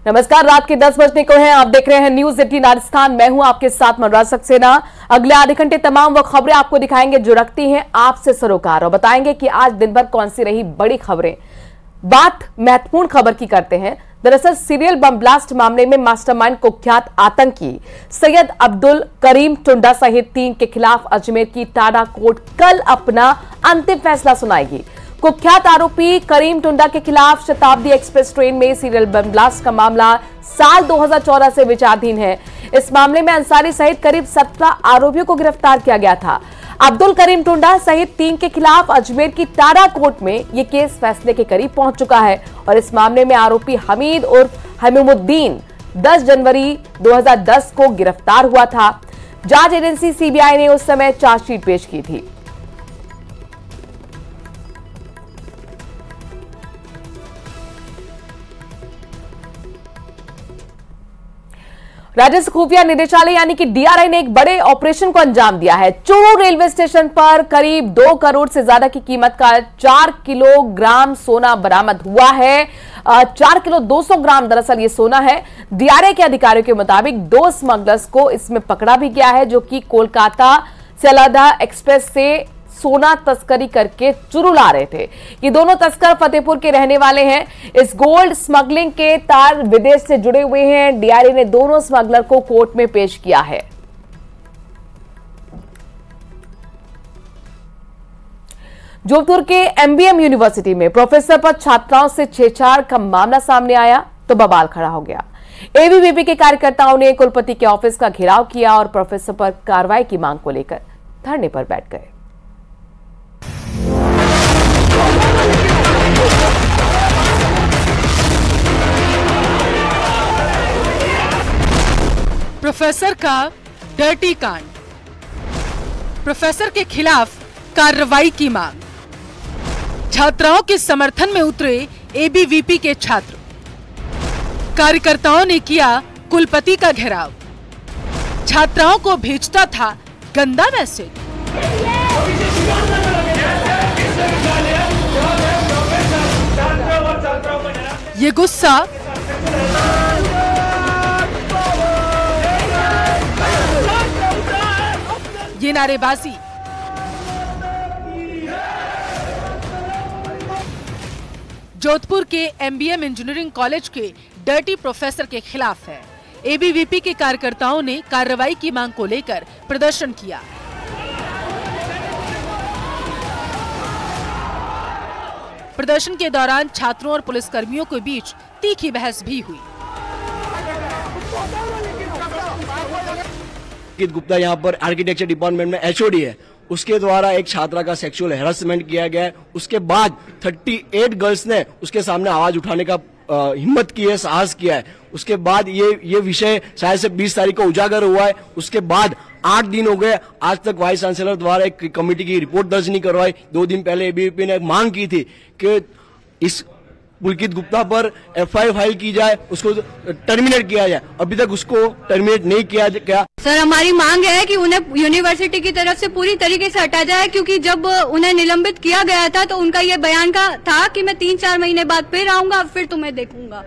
नमस्कार, रात के 10 बजने को है। आप देख रहे हैं न्यूज 18 राजस्थान। मैं हूं आपके साथ मनराज सक्सेना। अगले आधे घंटे तमाम वो खबरें आपको दिखाएंगे जो रखती हैं आपसे सरोकार, और बताएंगे कि आज दिन भर कौन सी रही बड़ी खबरें। बात महत्वपूर्ण खबर की करते हैं। दरअसल सीरियल बम ब्लास्ट मामले में मास्टरमाइंड कुख्यात आतंकी सैयद अब्दुल करीम टुंडा सहित 3 के खिलाफ अजमेर की टाडा कोर्ट कल अपना अंतिम फैसला सुनाएगी। कुख्यात आरोपी करीम टुंडा के खिलाफ शताब्दी एक्सप्रेस ट्रेन में सीरियल बम ब्लास्ट का मामला साल 2014 से विचाराधीन है। इस मामले में अंसारी सहित करीब 17 आरोपियों को गिरफ्तार किया गया था। अब्दुल करीम टुंडा सहित 3 के खिलाफ अजमेर की टाडा कोर्ट में यह केस फैसले के करीब पहुंच चुका है और इस मामले में आरोपी हमीद उर्फ हमीमुद्दीन 10 जनवरी 2010 को गिरफ्तार हुआ था। जांच एजेंसी सीबीआई ने उस समय चार्जशीट पेश की थी। राज्य खुफिया निदेशालय यानी कि डीआरआई ने एक बड़े ऑपरेशन को अंजाम दिया है। चूरू रेलवे स्टेशन पर करीब 2 करोड़ से ज्यादा की कीमत का 4 किलोग्राम सोना बरामद हुआ है। 4 किलो 200 ग्राम दरअसल ये सोना है। डीआरआई के अधिकारियों के मुताबिक 2 स्मगलर्स को इसमें पकड़ा भी गया है जो कि कोलकाता सेलादा एक्सप्रेस से सोना तस्करी करके चुरू ला रहे थे। ये दोनों तस्कर फतेहपुर के रहने वाले हैं। इस गोल्ड स्मगलिंग के तार विदेश से जुड़े हुए हैं। डीआरआई ने दोनों स्मगलर को कोर्ट में पेश किया है। जोधपुर के एमबीएम यूनिवर्सिटी में प्रोफेसर पर छात्राओं से छेड़छाड़ का मामला सामने आया तो बवाल खड़ा हो गया। एबीवीपी के कार्यकर्ताओं ने कुलपति के ऑफिस का घेराव किया और प्रोफेसर पर कार्रवाई की मांग को लेकर धरने पर बैठ गए। प्रोफेसर का डर्टी कांड, प्रोफेसर के खिलाफ कार्रवाई की मांग। छात्राओं के समर्थन में उतरे एबीवीपी के छात्र, कार्यकर्ताओं ने किया कुलपति का घेराव। छात्राओं को भेजता था गंदा मैसेज। ये गुस्सा ये नारेबाजी जोधपुर के एमबीएम इंजीनियरिंग कॉलेज के डर्टी प्रोफेसर के खिलाफ है। एबीवीपी के कार्यकर्ताओं ने कार्रवाई की मांग को लेकर प्रदर्शन किया। प्रदर्शन के दौरान छात्रों और पुलिसकर्मियों के बीच तीखी बहस भी हुई। गुप्ता यहाँ पर आर्किटेक्चर डिपार्टमेंट में एचओडी है, उसके द्वारा एक छात्रा का सेक्सुअल हैरेसमेंट किया गया है। उसके बाद 38 गर्ल्स ने उसके सामने आवाज उठाने का हिम्मत की है, साहस किया है। उसके बाद ये विषय शायद से 20 तारीख को उजागर हुआ है। उसके बाद 8 दिन हो गए, आज तक वाइस चांसलर द्वारा एक कमेटी की रिपोर्ट दर्ज नहीं करवाई। 2 दिन पहले एबीवीपी ने मांग की थी कि इस पुलकित गुप्ता पर एफआईआर फाइल की जाए, उसको टर्मिनेट किया जाए। अभी तक उसको टर्मिनेट नहीं किया गया। सर, हमारी मांग है कि उन्हें यूनिवर्सिटी की तरफ से पूरी तरीके से हटा जाए, क्योंकि जब उन्हें निलंबित किया गया था तो उनका ये बयान का था कि मैं 3-4 महीने बाद फिर आऊंगा, फिर तुम्हें देखूंगा,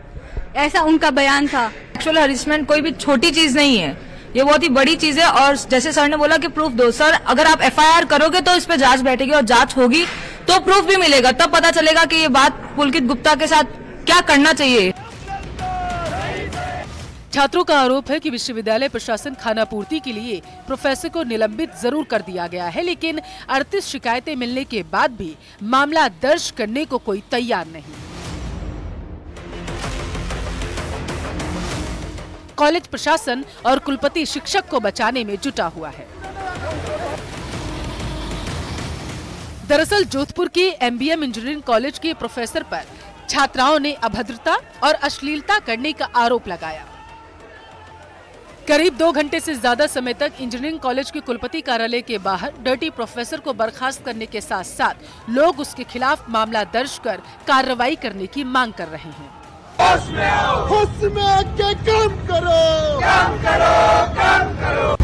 ऐसा उनका बयान था। सेक्सुअल हरासमेंट कोई भी छोटी चीज नहीं है, ये बहुत ही बड़ी चीज है। और जैसे सर ने बोला कि प्रूफ दो। सर, अगर आप एफआईआर करोगे तो इस पे जांच बैठेगी और जांच होगी तो प्रूफ भी मिलेगा, तब पता चलेगा कि ये बात पुलकित गुप्ता के साथ क्या करना चाहिए। छात्रों का आरोप है कि विश्वविद्यालय प्रशासन खानापूर्ति के लिए प्रोफेसर को निलंबित जरूर कर दिया गया है, लेकिन 38 शिकायतें मिलने के बाद भी मामला दर्ज करने को कोई तैयार नहीं। कॉलेज प्रशासन और कुलपति शिक्षक को बचाने में जुटा हुआ है। दरअसल जोधपुर के एमबीएम इंजीनियरिंग कॉलेज के प्रोफेसर पर छात्राओं ने अभद्रता और अश्लीलता करने का आरोप लगाया। करीब 2 घंटे से ज्यादा समय तक इंजीनियरिंग कॉलेज के कुलपति कार्यालय के बाहर डर्टी प्रोफेसर को बर्खास्त करने के साथ साथ लोग उसके खिलाफ मामला दर्ज कर कार्रवाई करने की मांग कर रहे हैं। होश में आके काम करो, काम करो, काम करो।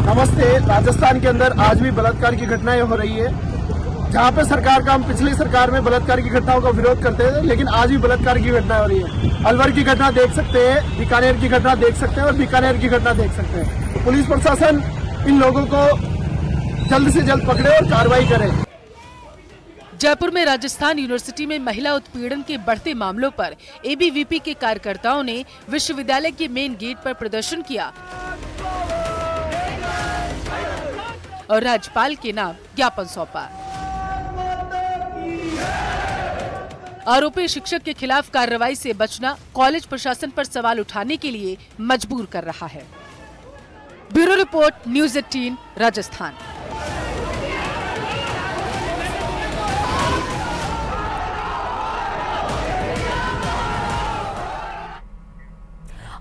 नमस्ते। राजस्थान के अंदर आज भी बलात्कार की घटनाएं हो रही है। जहाँ पे सरकार का, हम पिछली सरकार में बलात्कार की घटनाओं का विरोध करते थे, लेकिन आज भी बलात्कार की घटना हो रही है। अलवर की घटना देख सकते हैं, बीकानेर की घटना देख सकते हैं और बीकानेर की घटना देख सकते हैं। तो पुलिस प्रशासन इन लोगों को जल्द से जल्द पकड़े और कार्रवाई करे। जयपुर में राजस्थान यूनिवर्सिटी में महिला उत्पीड़न के बढ़ते मामलों पर एबीवीपी के कार्यकर्ताओं ने विश्वविद्यालय के मेन गेट पर प्रदर्शन किया और राज्यपाल के नाम ज्ञापन सौंपा। आरोपी शिक्षक के खिलाफ कार्रवाई से बचना कॉलेज प्रशासन पर सवाल उठाने के लिए मजबूर कर रहा है। Bureau report, news 18 Rajasthan.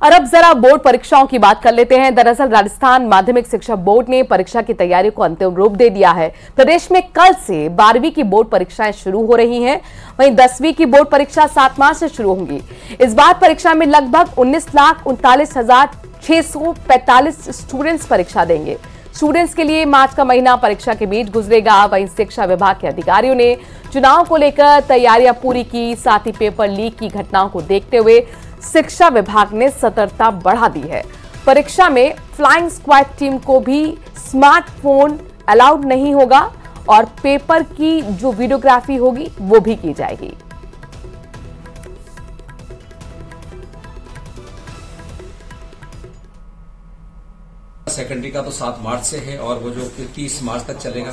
और अब जरा बोर्ड परीक्षाओं की बात कर लेते हैं। दरअसल राजस्थान माध्यमिक शिक्षा बोर्ड ने परीक्षा की तैयारियों को अंतिम रूप दे दिया है। प्रदेश में कल से 12वीं की बोर्ड परीक्षाएं शुरू हो रही हैं। वहीं 10वीं की बोर्ड परीक्षा 7 मार्च से शुरू होंगी। इस बार परीक्षा में लगभग 19,39,645 स्टूडेंट्स परीक्षा देंगे। स्टूडेंट्स के लिए मार्च का महीना परीक्षा के बीच गुजरेगा। वहीं शिक्षा विभाग के अधिकारियों ने चुनाव को लेकर तैयारियां पूरी की। साथ ही पेपर लीक की घटनाओं को देखते हुए शिक्षा विभाग ने सतर्कता बढ़ा दी है। परीक्षा में फ्लाइंग स्क्वाड टीम को भी स्मार्टफोन अलाउड नहीं होगा और पेपर की जो वीडियोग्राफी होगी वो भी की जाएगी। सेकेंडरी का तो 7 मार्च से है और वो जो 30 मार्च तक चलेगा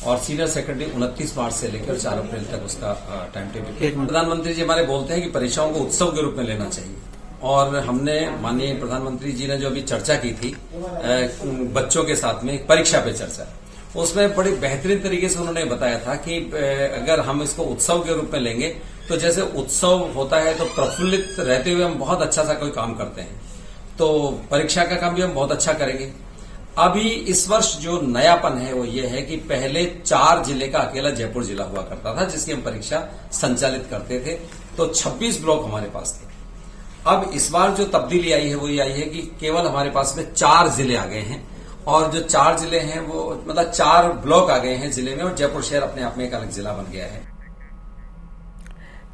और सीनियर सेकेंडरी 29 मार्च से लेकर 4 अप्रैल तक उसका टाइम टेबल। प्रधानमंत्री जी हमारे बोलते हैं कि परीक्षाओं को उत्सव के रूप में लेना चाहिए और हमने माननीय प्रधानमंत्री जी ने जो अभी चर्चा की थी बच्चों के साथ में परीक्षा पे चर्चा, उसमें बड़ी बेहतरीन तरीके से उन्होंने बताया था कि अगर हम इसको उत्सव के रूप में लेंगे तो जैसे उत्सव होता है तो प्रफुल्लित रहते हुए हम बहुत अच्छा सा कोई काम करते हैं, तो परीक्षा का काम भी हम बहुत अच्छा करेंगे। अभी इस वर्ष जो नयापन है वो ये है कि पहले 4 जिले का अकेला जयपुर जिला हुआ करता था जिसकी हम परीक्षा संचालित करते थे, तो 26 ब्लॉक हमारे पास थे। अब इस बार जो तब्दीली आई है वो ये आई है कि केवल हमारे पास में 4 जिले आ गए हैं और जो 4 जिले हैं वो मतलब 4 ब्लॉक आ गए हैं जिले में और जयपुर शहर अपने आप में एक अलग जिला बन गया है।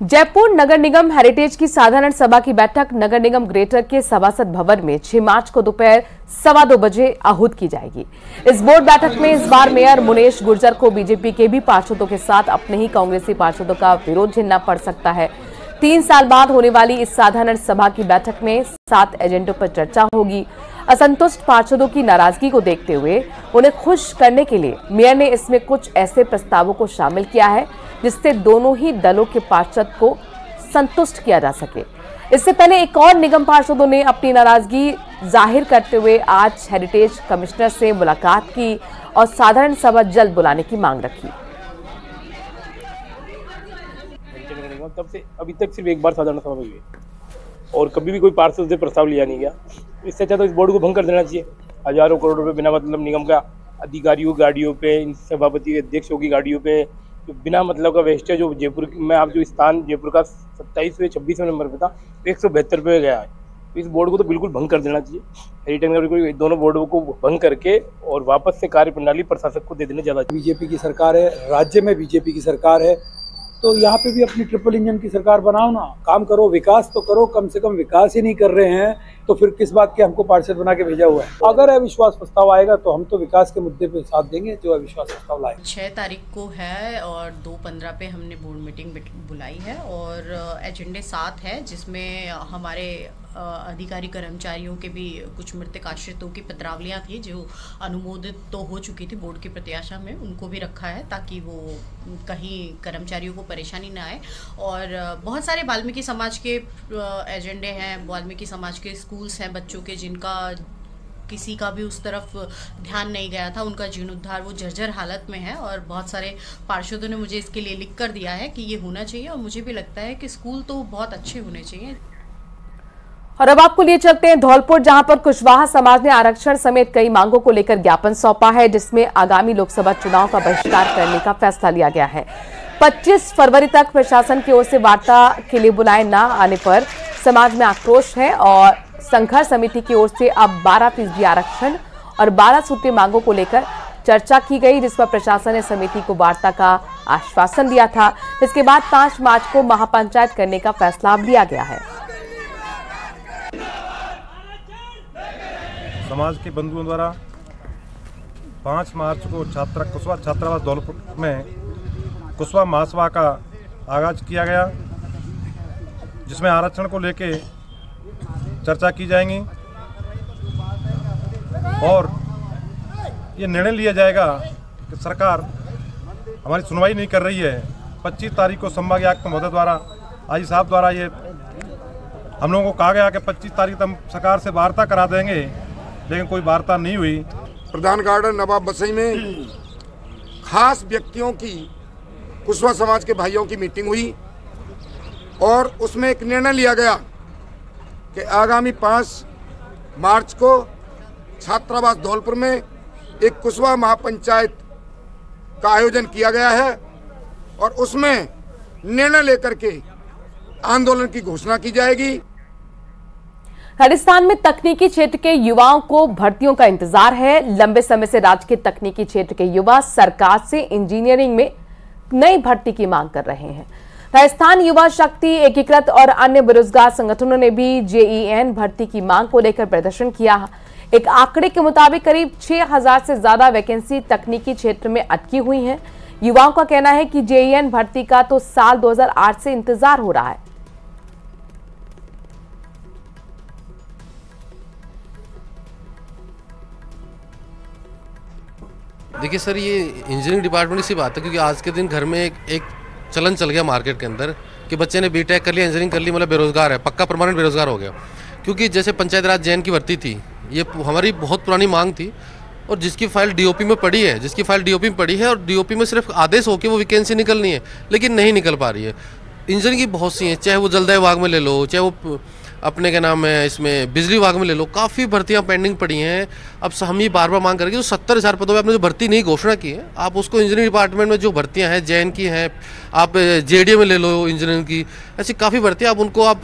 जयपुर नगर निगम हेरिटेज की साधारण सभा की बैठक नगर निगम ग्रेटर के सभासद भवन में 6 मार्च को दोपहर 2:15 बजे आहूत की जाएगी। इस बोर्ड बैठक में इस बार मेयर मुनेश गुर्जर को बीजेपी के भी पार्षदों के साथ अपने ही कांग्रेसी पार्षदों का विरोध झेलना पड़ सकता है। 3 साल बाद होने वाली इस साधारण सभा की बैठक में 7 एजेंडों पर चर्चा होगी। असंतुष्ट पार्षदों की नाराजगी को देखते हुए उन्हें खुश करने के लिए मेयर ने इसमें कुछ ऐसे प्रस्तावों को शामिल किया है जिससे दोनों ही दलों के पार्षद को संतुष्ट किया जा सके। इससे पहले एक और निगम पार्षदों ने अपनी नाराजगी जाहिर करते हुए आज हेरिटेज कमिश्नर से मुलाकात की और साधारण सभा जल्द बुलाने की मांग रखी। तब से अभी तक सिर्फ एक बार साधारण सभा हुई है और कभी भी कोई पार्षद से प्रस्ताव लिया नहीं गया। इससे अच्छा तो इस बोर्ड को भंग कर देना चाहिए। हजारों करोड़ रुपए बिना मतलब निगम का अधिकारियों की गाड़ियों पे, सभापति अध्यक्षों की गाड़ियों पे जो बिना मतलब का वेस्टेज जो जयपुर में आप जो स्थान जयपुर का 27वें 26वें नंबर पे था 172 पे गया है। तो इस बोर्ड को तो बिल्कुल भंग कर देना चाहिए। हेरिटेज दोनों बोर्डों को भंग करके और वापस से कार्यप्रणाली प्रशासक को दे देने ज़्यादा। बीजेपी की सरकार है, राज्य में बीजेपी की सरकार है, तो यहाँ पे भी अपनी ट्रिपल इंजन की सरकार बनाओ ना, काम करो, विकास तो करो। कम से कम विकास ही नहीं कर रहे हैं तो फिर किस बात के हमको पार्षद बना के भेजा हुआ है। अगर अविश्वास प्रस्ताव आएगा तो हम तो विकास के मुद्दे पे साथ देंगे जो अविश्वास प्रस्ताव लाए। 6 तारीख को है और 2:15 पे हमने बोर्ड मीटिंग बुलाई है और एजेंडे 7 है जिसमें हमारे अधिकारी कर्मचारियों के भी कुछ मृतक आश्रितों की पत्रावलियाँ थी जो अनुमोदित तो हो चुकी थी बोर्ड की प्रत्याशा में, उनको भी रखा है ताकि वो कहीं कर्मचारियों को परेशानी ना आए। और बहुत सारे वाल्मीकि समाज के एजेंडे हैं, वाल्मीकि समाज के स्कूल्स हैं बच्चों के जिनका किसी का भी उस तरफ ध्यान नहीं गया था, उनका जीर्णोद्धार वो जर्जर हालत में है और बहुत सारे पार्षदों ने मुझे इसके लिए लिख कर दिया है कि ये होना चाहिए और मुझे भी लगता है कि स्कूल तो बहुत अच्छे होने चाहिए। और अब आपको लिए चलते हैं धौलपुर, जहां पर कुशवाहा समाज ने आरक्षण समेत कई मांगों को लेकर ज्ञापन सौंपा है जिसमें आगामी लोकसभा चुनाव का बहिष्कार करने का फैसला लिया गया है। 25 फरवरी तक प्रशासन की ओर से वार्ता के लिए बुलाए न आने पर समाज में आक्रोश है और संघर्ष समिति की ओर से अब 12% आरक्षण और 12 सूत्रीय मांगों को लेकर चर्चा की गई, जिस पर प्रशासन ने समिति को वार्ता का आश्वासन दिया था। इसके बाद 5 मार्च को महापंचायत करने का फैसला लिया गया है। समाज के बंधुओं द्वारा 5 मार्च को कुशवाहा छात्रावास धौलपुर में कुशवाहा महासभा का आगाज किया गया, जिसमें आरक्षण को लेके चर्चा की जाएंगी और ये निर्णय लिया जाएगा कि सरकार हमारी सुनवाई नहीं कर रही है। 25 तारीख को संभागीय आयुक्त महोदय द्वारा आई साहब द्वारा ये हम लोगों को कहा गया कि 25 तारीख तक हम सरकार से वार्ता करा देंगे, लेकिन कोई वार्ता नहीं हुई। प्रधान गार्डन नवाब बसई में खास व्यक्तियों की कुशवाहा समाज के भाइयों की मीटिंग हुई और उसमें एक निर्णय लिया गया कि आगामी 5 मार्च को छात्रावास धौलपुर में एक कुशवाहा महापंचायत का आयोजन किया गया है और उसमें निर्णय लेकर के आंदोलन की घोषणा की जाएगी। राजस्थान में तकनीकी क्षेत्र के युवाओं को भर्तियों का इंतजार है। लंबे समय से राज्य के तकनीकी क्षेत्र के युवा सरकार से इंजीनियरिंग में नई भर्ती की मांग कर रहे हैं। राजस्थान युवा शक्ति, एकीकृत और अन्य बेरोजगार संगठनों ने भी JEN भर्ती की मांग को लेकर प्रदर्शन किया। एक आंकड़े के मुताबिक करीब 6000 से ज्यादा वैकेंसी तकनीकी क्षेत्र में अटकी हुई हैं। युवाओं का कहना है कि JEN भर्ती का तो साल 2008 से इंतजार हो रहा है। देखिए सर, ये इंजीनियरिंग डिपार्टमेंट की बात है, क्योंकि आज के दिन घर में एक चलन चल गया मार्केट के अंदर कि बच्चे ने बीटेक कर लिया, इंजीनियरिंग कर ली, मतलब बेरोजगार है, पक्का परमानेंट बेरोजगार हो गया। क्योंकि जैसे पंचायत राज JEN की भर्ती थी, ये हमारी बहुत पुरानी मांग थी और जिसकी फाइल DOP में पड़ी है, और DOP में सिर्फ आदेश हो कि वो वैकेंसी निकलनी है, लेकिन नहीं निकल पा रही है। इंजीनियरिंग की बहुत सी हैं, चाहे वो जलदाय विभाग में ले लो, चाहे वो अपने क्या नाम है इसमें बिजली विभाग में ले लो, काफ़ी भर्तियां पेंडिंग पड़ी हैं। अब हम ये बार बार मांग करेंगे, जो 70,000 पदों पर आपने जो भर्ती नहीं घोषणा की है, आप उसको इंजीनियरिंग डिपार्टमेंट में जो भर्तियां हैं JEN की हैं, आप JDA में ले लो इंजीनियरिंग की, ऐसी काफ़ी भर्तियां आप उनको आप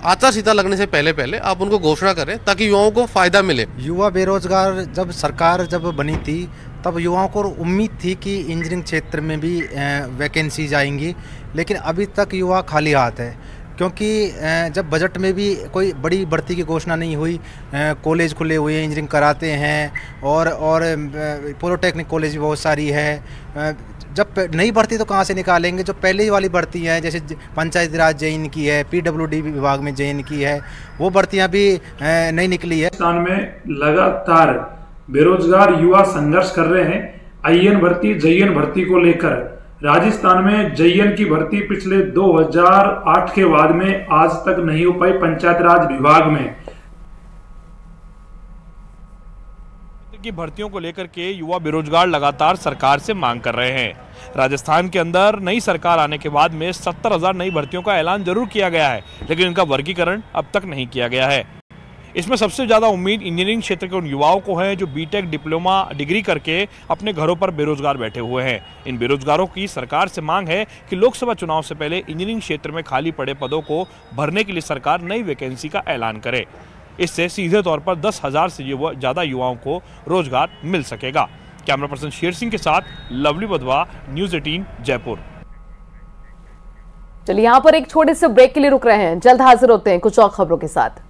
आचार संहिता लगने से पहले आप उनको घोषणा करें ताकि युवाओं को फ़ायदा मिले। युवा बेरोजगार जब सरकार बनी थी तब युवाओं को उम्मीद थी कि इंजीनियरिंग क्षेत्र में भी वैकेंसीज आएंगी, लेकिन अभी तक युवा खाली हाथ है, क्योंकि जब बजट में भी कोई बड़ी भर्ती की घोषणा नहीं हुई। कॉलेज खुले हुए हैं, इंजीनियरिंग कराते हैं और पॉलिटेक्निक कॉलेज भी बहुत सारी है। जब नई भर्ती तो कहाँ से निकालेंगे? जो पहले वाली भर्ती हैं, जैसे पंचायत राज JEN की है, PWD विभाग में JEN की है, वो भर्तियाँ भी नहीं निकली है। राजस्थान में लगातार बेरोजगार युवा संघर्ष कर रहे हैं IN भर्ती, JEN भर्ती को लेकर। राजस्थान में JEN की भर्ती पिछले 2008 के बाद में आज तक नहीं हो पाई पंचायत राज विभाग में। की भर्तियों को लेकर के युवा बेरोजगार लगातार सरकार से मांग कर रहे हैं। राजस्थान के अंदर नई सरकार आने के बाद में 70,000 नई भर्तियों का ऐलान जरूर किया गया है, लेकिन इनका वर्गीकरण अब तक नहीं किया गया है। इसमें सबसे ज़्यादा उम्मीद इंजीनियरिंग क्षेत्र के उन युवाओं को है जो बीटेक डिप्लोमा डिग्री करके अपने घरों पर बेरोजगार बैठे हुए हैं। इन बेरोजगारों की सरकार से मांग है कि लोकसभा चुनाव से पहले इंजीनियरिंग क्षेत्र में खाली पड़े पदों को भरने के लिए सरकार नई वैकेंसी का ऐलान करे। इससे सीधे तौर पर 10,000 से ज़्यादा युवाओं को रोजगार मिल सकेगा। कैमरा पर्सन शेर सिंह के साथ लवली बधवा, न्यूज़ 18 जयपुर। चलिए यहाँ पर एक छोटे से ब्रेक के लिए रुक रहे हैं, जल्द हाजिर होते हैं कुछ और खबरों के साथ।